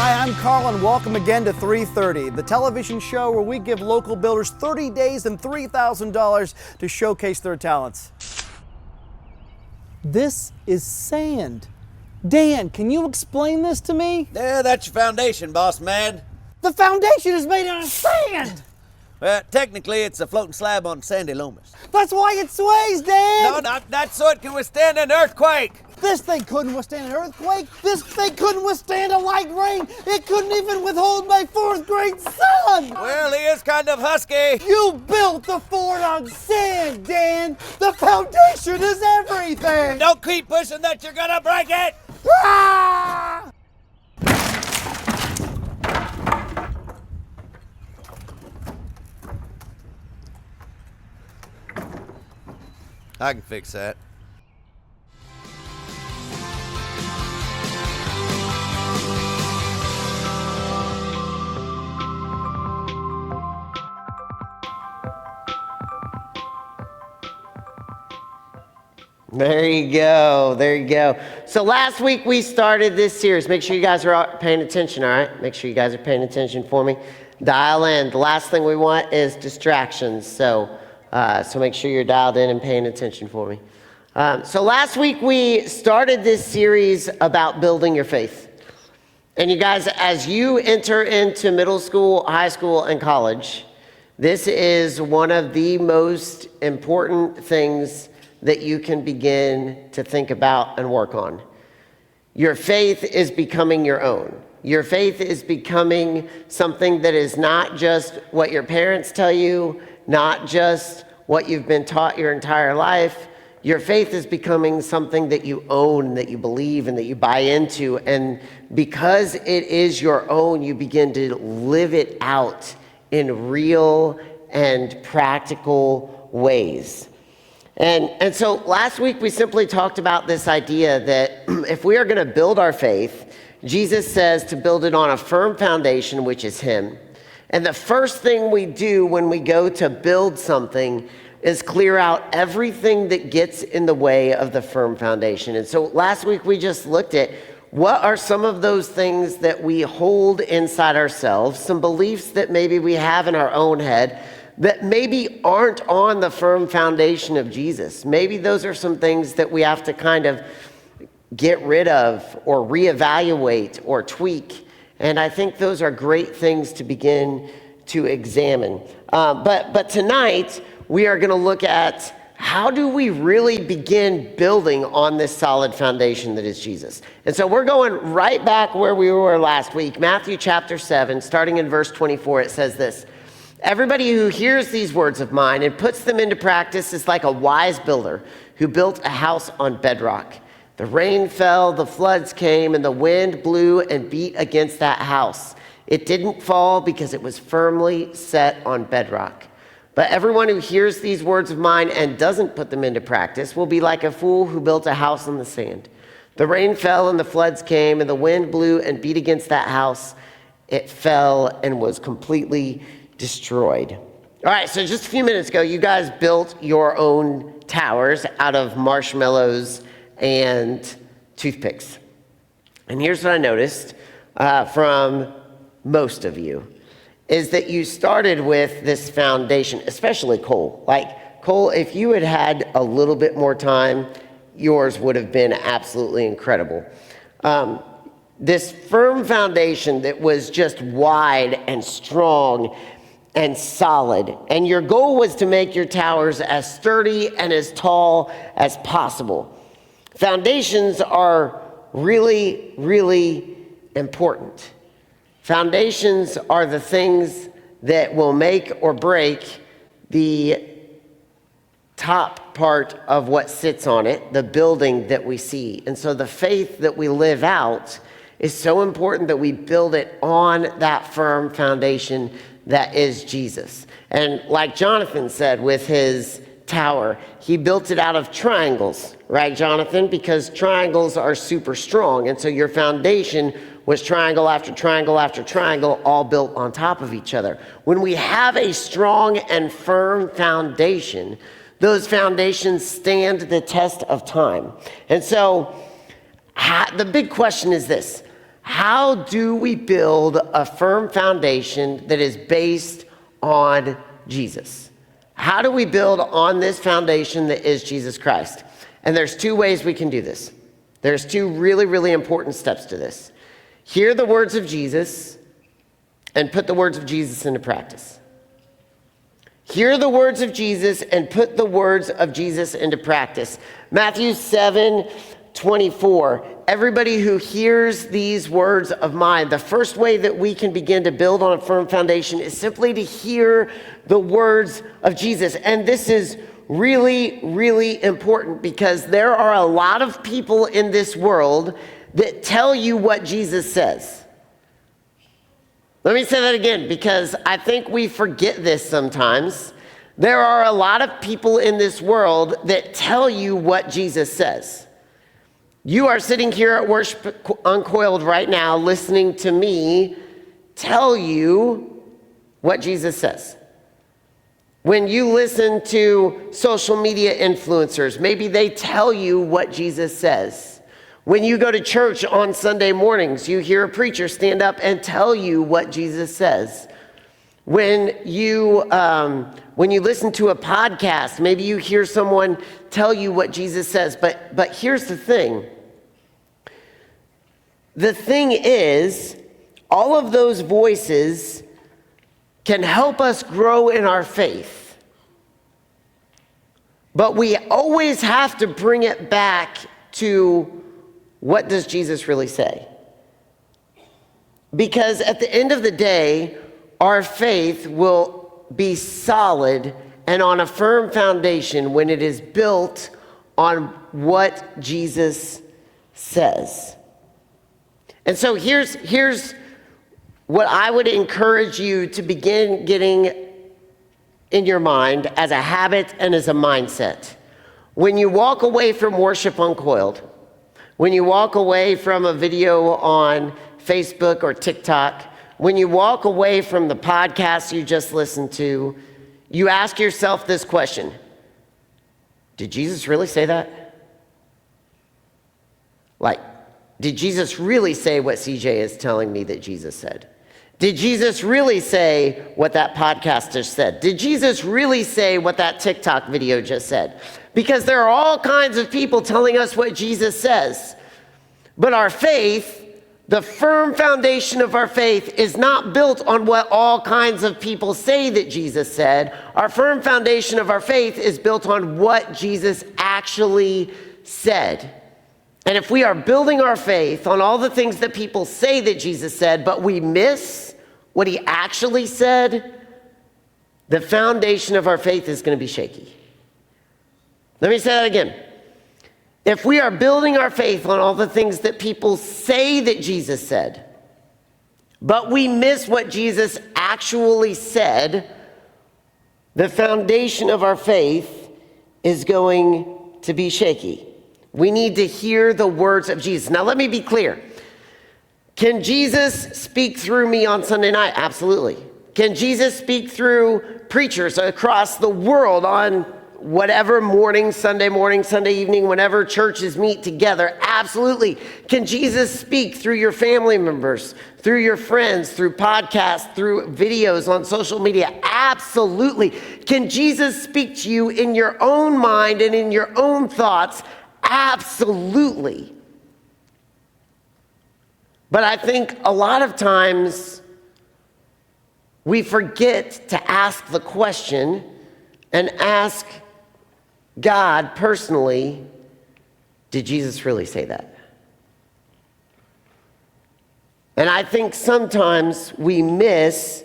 Hi, I'm Carl, and welcome again to 330, the television show where we give local builders 30 days and $3,000 to showcase their talents. This is sand. Dan, can you explain this to me? Yeah, that's your foundation, boss man. The foundation is made out of sand! Well, technically, it's a floating slab on sandy lomas. That's why it sways, Dan! No, not that so it can withstand an earthquake. This thing couldn't withstand an earthquake. This thing couldn't withstand a light rain. It couldn't even withhold my fourth grade son! Well, he is kind of husky. You built the fort on sand, Dan! The foundation is everything! Don't keep pushing that, you're gonna break it! Ah! I can fix that. There you go. There you go. So last week we started this series. Make sure you guys are paying attention, all right? Make sure you guys are paying attention for me. Dial in. The last thing we want is distractions. So make sure you're dialed in and paying attention for me. So last week we started this series about building your faith. And you guys, as you enter into middle school, high school, and college, this is one of the most important things that you can begin to think about and work on. Your faith is becoming your own. Your faith is becoming something that is not just what your parents tell you, not just what you've been taught your entire life. Your faith is becoming something that you own, that you believe, and that you buy into. And because it is your own, you begin to live it out in real and practical ways. And so last week we simply talked about this idea that if we are going to build our faith, Jesus says to build it on a firm foundation, which is Him. And the first thing we do when we go to build something is clear out everything that gets in the way of the firm foundation. And so last week we just looked at what are some of those things that we hold inside ourselves, some beliefs that maybe we have in our own head that maybe aren't on the firm foundation of Jesus. Maybe those are some things that we have to kind of get rid of or reevaluate or tweak. And I think those are great things to begin to examine. But tonight, we are going to look at how do we really begin building on this solid foundation that is Jesus. And so we're going right back where we were last week. Matthew chapter 7, starting in verse 24, it says this: "Everybody who hears these words of mine and puts them into practice is like a wise builder who built a house on bedrock. The rain fell, the floods came, and the wind blew and beat against that house. It didn't fall because it was firmly set on bedrock. But everyone who hears these words of mine and doesn't put them into practice will be like a fool who built a house on the sand. The rain fell and the floods came, and the wind blew and beat against that house. It fell and was completely destroyed." All right, so just a few minutes ago, you guys built your own towers out of marshmallows and toothpicks. And here's what I noticed from most of you, is that you started with this foundation, especially Cole. Like, Cole, if you had had a little bit more time, yours would have been absolutely incredible. This firm foundation that was just wide and strong and solid. And your goal was to make your towers as sturdy and as tall as possible. Foundations are really, really important. Foundations are the things that will make or break the top part of what sits on it, the building that we see. And so the faith that we live out is so important that we build it on that firm foundation that is Jesus. And like Jonathan said with his tower, he built it out of triangles, right, Jonathan? Because triangles are super strong. And so your foundation was triangle after triangle after triangle, all built on top of each other. When we have a strong and firm foundation, those foundations stand the test of time. And so the big question is this: How do we build a firm foundation that is based on Jesus? How do we build on this foundation that is Jesus Christ? And there's two ways we can do this. There's two really, really important steps to this. Hear the words of Jesus and put the words of Jesus into practice. Hear the words of Jesus and put the words of Jesus into practice. Matthew 7:24. Everybody who hears these words of mine, the first way that we can begin to build on a firm foundation is simply to hear the words of Jesus. And this is really, really important because there are a lot of people in this world that tell you what Jesus says. Let me say that again because I think we forget this sometimes. There are a lot of people in this world that tell you what Jesus says. You are sitting here at Worship Uncoiled right now listening to me tell you what Jesus says. When you listen to social media influencers, maybe they tell you what Jesus says. When you go to church on Sunday mornings, you hear a preacher stand up and tell you what Jesus says. When you listen to a podcast, maybe you hear someone tell you what Jesus says. But here's the thing. The thing is, all of those voices can help us grow in our faith. But we always have to bring it back to what does Jesus really say? Because at the end of the day, our faith will be solid and on a firm foundation when it is built on what Jesus says. And so here's what I would encourage you to begin getting in your mind as a habit and as a mindset. When you walk away from Worship Uncoiled, when you walk away from a video on Facebook or TikTok, when you walk away from the podcast you just listened to, you ask yourself this question: did Jesus really say that? Like, did Jesus really say what CJ is telling me that Jesus said? Did Jesus really say what that podcast just said? Did Jesus really say what that TikTok video just said? Because there are all kinds of people telling us what Jesus says. But our faith, the firm foundation of our faith, is not built on what all kinds of people say that Jesus said. Our firm foundation of our faith is built on what Jesus actually said. And if we are building our faith on all the things that people say that Jesus said, but we miss what he actually said, the foundation of our faith is going to be shaky. Let me say that again. If we are building our faith on all the things that people say that Jesus said, but we miss what Jesus actually said, the foundation of our faith is going to be shaky. We need to hear the words of Jesus. Now, let me be clear. Can Jesus speak through me on Sunday night? Absolutely. Can Jesus speak through preachers across the world on whatever morning, Sunday evening, whenever churches meet together? Absolutely. Can Jesus speak through your family members, through your friends, through podcasts, through videos on social media? Absolutely. Can Jesus speak to you in your own mind and in your own thoughts? Absolutely. But I think a lot of times we forget to ask the question and ask God personally, did Jesus really say that? And I think sometimes we miss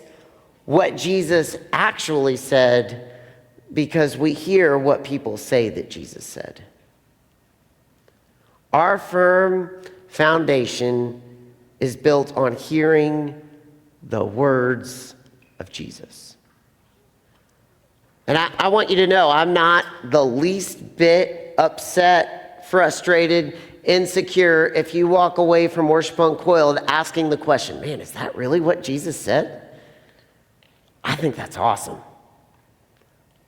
what Jesus actually said because we hear what people say that Jesus said. Our firm foundation is built on hearing the words of Jesus. And I want you to know I'm not the least bit upset, frustrated, insecure if you walk away from Worship Uncoiled asking the question, man, is that really what Jesus said? I think that's awesome.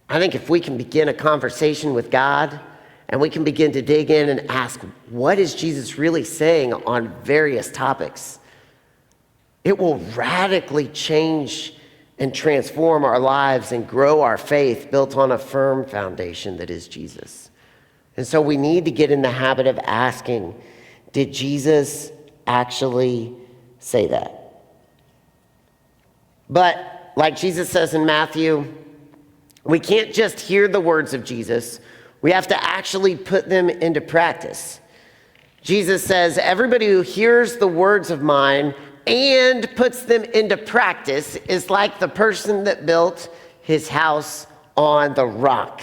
I think if we can begin a conversation with God and we can begin to dig in and ask, what is Jesus really saying on various topics? It will radically change and transform our lives and grow our faith built on a firm foundation that is Jesus. And so we need to get in the habit of asking, did Jesus actually say that? But like Jesus says in Matthew, we can't just hear the words of Jesus. We have to actually put them into practice. Jesus says, everybody who hears the words of mine and puts them into practice is like the person that built his house on the rock.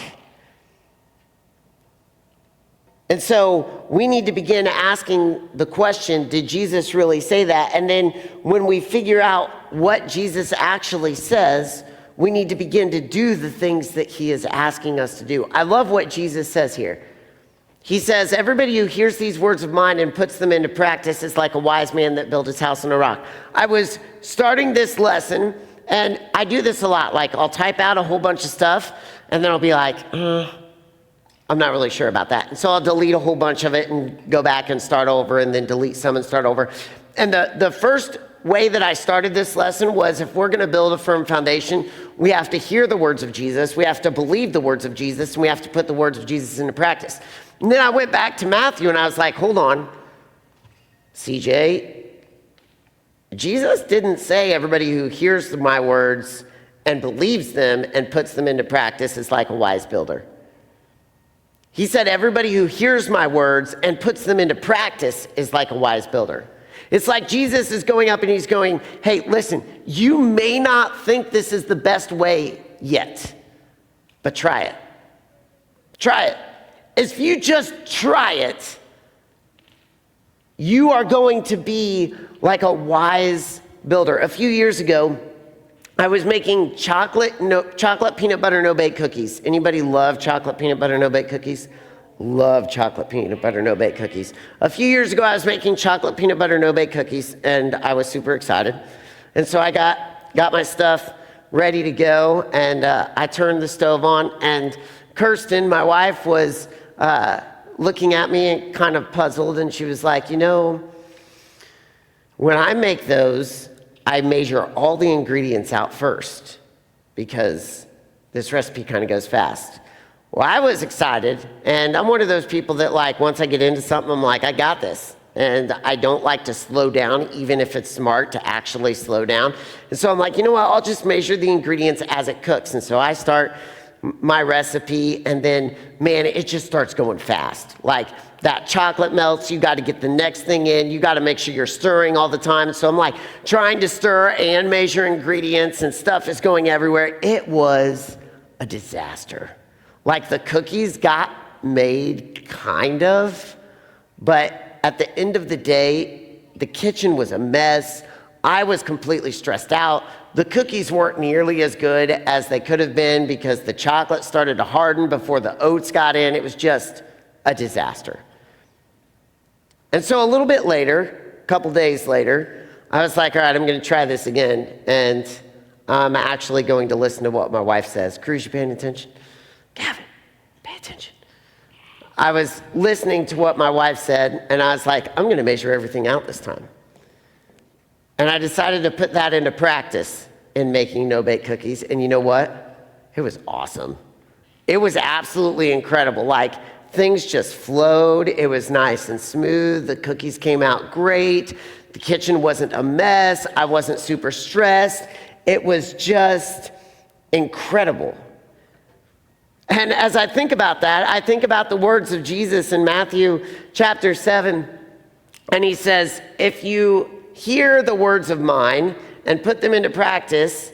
And so we need to begin asking the question, did Jesus really say that? And then when we figure out what Jesus actually says, we need to begin to do the things that he is asking us to do. I love what Jesus says here. He says, everybody who hears these words of mine and puts them into practice is like a wise man that built his house on a rock. I was starting this lesson, and I do this a lot. Like, I'll type out a whole bunch of stuff, and then I'll be like, I'm not really sure about that. And so I'll delete a whole bunch of it and go back and start over, and then delete some and start over. And the first way that I started this lesson was, if we're going to build a firm foundation, we have to hear the words of Jesus, we have to believe the words of Jesus, and we have to put the words of Jesus into practice. And then I went back to Matthew and I was like, hold on, CJ, Jesus didn't say everybody who hears my words and believes them and puts them into practice is like a wise builder. He said everybody who hears my words and puts them into practice is like a wise builder. It's like Jesus is going up and he's going, hey, listen, you may not think this is the best way yet, but try it. Try it. If you just try it, you are going to be like a wise builder. A few years ago, I was making chocolate peanut butter no bake cookies. Anybody love chocolate peanut butter no bake cookies? Love chocolate peanut butter no bake cookies. A few years ago, I was making chocolate peanut butter no bake cookies, and I was super excited. And so I got my stuff ready to go, and I turned the stove on, and Kirsten, my wife, was looking at me and kind of puzzled, and she was like, you know, when I make those, I measure all the ingredients out first because this recipe kind of goes fast. Well, I was excited, and I'm one of those people that, like, once I get into something, I'm like, I got this. And I don't like to slow down, even if it's smart to actually slow down. And so I'm like, you know what, I'll just measure the ingredients as it cooks. And so I start my recipe, and then, man, it just starts going fast. Like, that chocolate melts, you got to get the next thing in, you got to make sure you're stirring all the time. So I'm like trying to stir and measure ingredients, and stuff is going everywhere. It was a disaster. Like, the cookies got made, kind of, but at the end of the day, the kitchen was a mess. I was completely stressed out. The cookies weren't nearly as good as they could have been because the chocolate started to harden before the oats got in. It was just a disaster. And so a little bit later, a couple days later, I was like, all right, I'm going to try this again. And I'm actually going to listen to what my wife says. Cruz, you paying attention? Gavin, pay attention. I was listening to what my wife said, and I was like, I'm going to measure everything out this time. And I decided to put that into practice in making no-bake cookies. And you know what? It was awesome. It was absolutely incredible. Like, things just flowed. It was nice and smooth. The cookies came out great. The kitchen wasn't a mess. I wasn't super stressed. It was just incredible. And as I think about that, I think about the words of Jesus in Matthew chapter 7. And he says, if you hear the words of mine and put them into practice,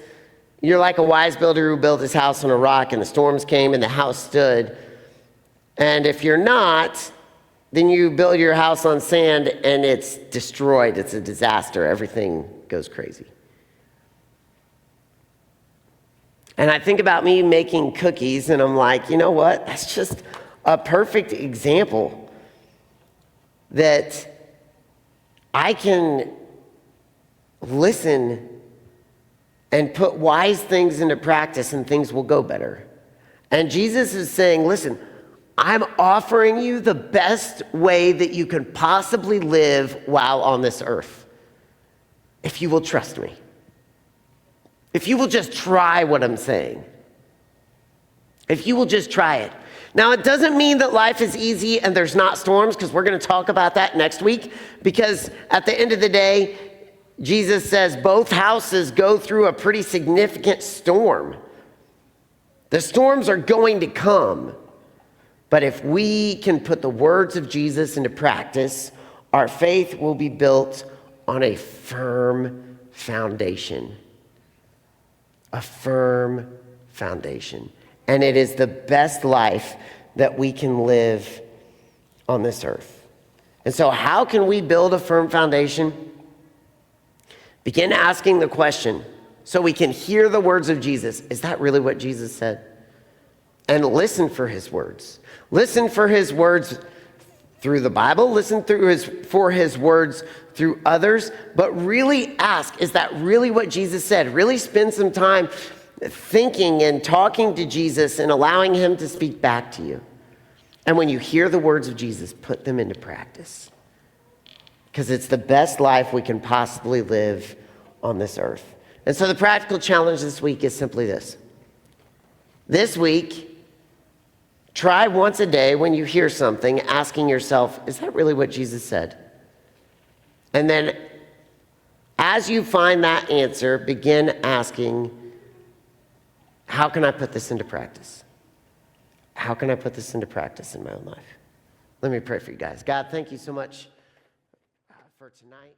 you're like a wise builder who built his house on a rock, and the storms came and the house stood. And if you're not, then you build your house on sand and it's destroyed. It's a disaster. Everything goes crazy. And I think about me making cookies, and I'm like, you know what? That's just a perfect example that I can listen and put wise things into practice and things will go better. And Jesus is saying, listen, I'm offering you the best way that you can possibly live while on this earth. If you will trust me. If you will just try what I'm saying. If you will just try it. Now, it doesn't mean that life is easy and there's not storms, because we're going to talk about that next week. Because at the end of the day, Jesus says both houses go through a pretty significant storm. The storms are going to come. But if we can put the words of Jesus into practice, our faith will be built on a firm foundation. A firm foundation. And it is the best life that we can live on this earth. And so how can we build a firm foundation? Begin asking the question so we can hear the words of Jesus. Is that really what Jesus said? And listen for his words. Listen for his words through the Bible. Listen for his words through others. But really ask, is that really what Jesus said? Really spend some time thinking and talking to Jesus and allowing him to speak back to you. And when you hear the words of Jesus, put them into practice. Because it's the best life we can possibly live on this earth. And so the practical challenge this week is simply this. This week, try once a day when you hear something, asking yourself, is that really what Jesus said? And then as you find that answer, begin asking, how can I put this into practice? How can I put this into practice in my own life? Let me pray for you guys. God, thank you so much for tonight.